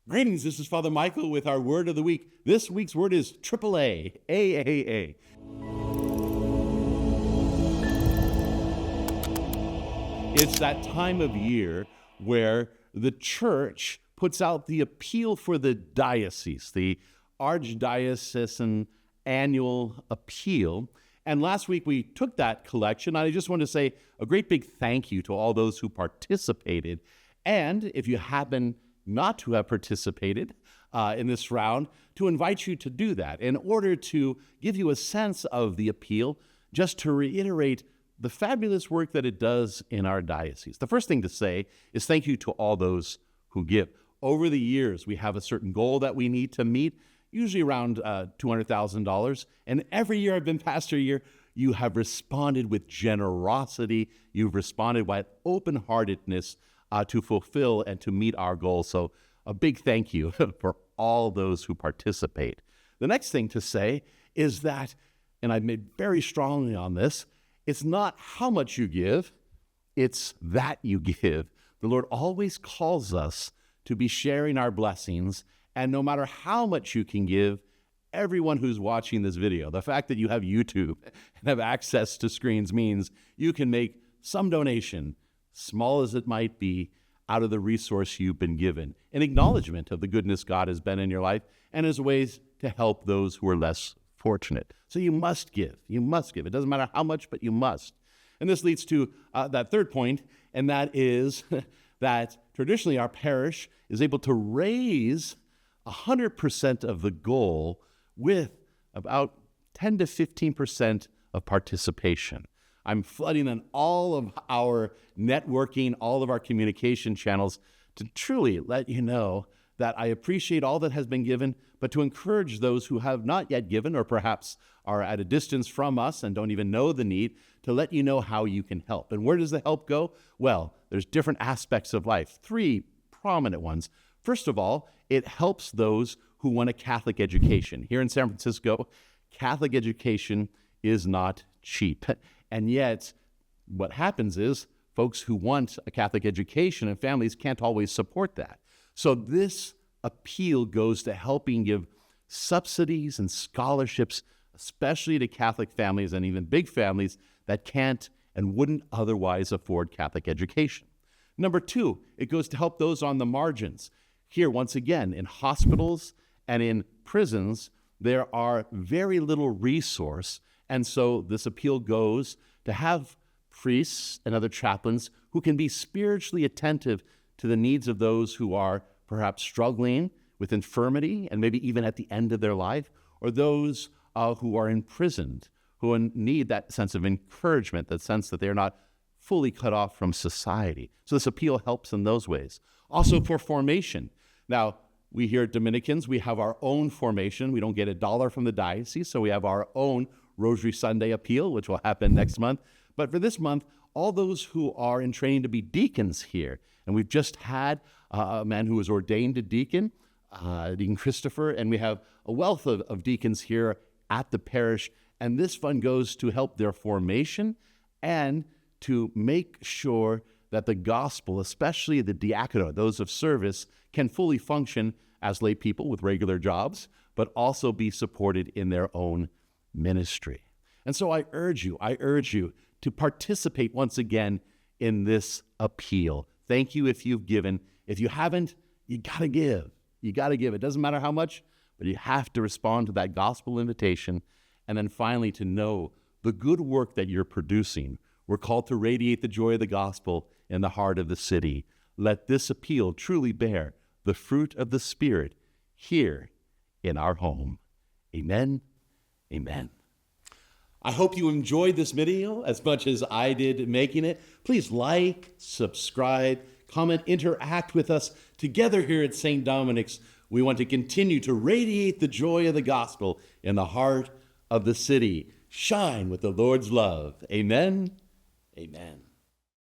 Greetings, this is Father Michael with our word of the week. This week's word is AAA, A-A-A. It's that time of year where the church puts out the appeal for the diocese, the Archdiocesan annual appeal. And last week we took that collection, and I just want to say a great big thank you to all those who participated. And if you happen not to have participated in this round, to invite you to do that in order to give you a sense of the appeal, just to reiterate the fabulous work that it does in our diocese. The first thing to say is thank you to all those who give. Over the years, we have a certain goal that we need to meet, usually around $200,000. And every year I've been pastor year, you have responded with generosity. You've responded with open-heartedness to fulfill and to meet our goals. So a big thank you for all those who participate. The next thing to say is that, and I've made very strongly on this, it's not how much you give, it's that you give. The Lord always calls us to be sharing our blessings, and no matter how much you can give, everyone who's watching this video, the fact that you have YouTube and have access to screens means you can make some donation, small as it might be, out of the resource you've been given, in acknowledgement of the goodness God has been in your life, and as ways to help those who are less fortunate. So you must give. You must give. It doesn't matter how much, but you must. And this leads to that third point, and that is that traditionally our parish is able to raise 100% of the goal with about 10 to 15% of participation. I'm flooding on all of our networking, all of our communication channels to truly let you know that I appreciate all that has been given, but to encourage those who have not yet given or perhaps are at a distance from us and don't even know the need, to let you know how you can help. And where does the help go? Well, there's different aspects of life, three prominent ones. First of all, it helps those who want a Catholic education. Here in San Francisco, Catholic education is not cheap. And yet, what happens is folks who want a Catholic education and families can't always support that. So this appeal goes to helping give subsidies and scholarships, especially to Catholic families and even big families that can't and wouldn't otherwise afford Catholic education. Number two, it goes to help those on the margins. Here, once again, in hospitals and in prisons, there are very little resource. And so this appeal goes to have priests and other chaplains who can be spiritually attentive to the needs of those who are perhaps struggling with infirmity and maybe even at the end of their life, or those who are imprisoned, who need that sense of encouragement, that sense that they're not fully cut off from society. So this appeal helps in those ways. Also for formation. Now, we here at Dominicans, we have our own formation. We don't get $1 from the diocese, so we have our own Rosary Sunday appeal, which will happen next month. But for this month, all those who are in training to be deacons here, and we've just had a man who was ordained a deacon, Deacon Christopher, and we have a wealth of deacons here at the parish, and this fund goes to help their formation and to make sure that the gospel, especially the diaconate, those of service, can fully function as lay people with regular jobs, but also be supported in their own ministry. And so I urge you to participate once again in this appeal. Thank you if you've given. If you haven't, you got to give. You got to give. It doesn't matter how much, but you have to respond to that gospel invitation. And then finally, to know the good work that you're producing. We're called to radiate the joy of the gospel in the heart of the city. Let this appeal truly bear the fruit of the Spirit here in our home. Amen. Amen. I hope you enjoyed this video as much as I did making it. Please like, subscribe, comment, interact with us. Together here at St. Dominic's, we want to continue to radiate the joy of the gospel in the heart of the city. Shine with the Lord's love. Amen. Amen.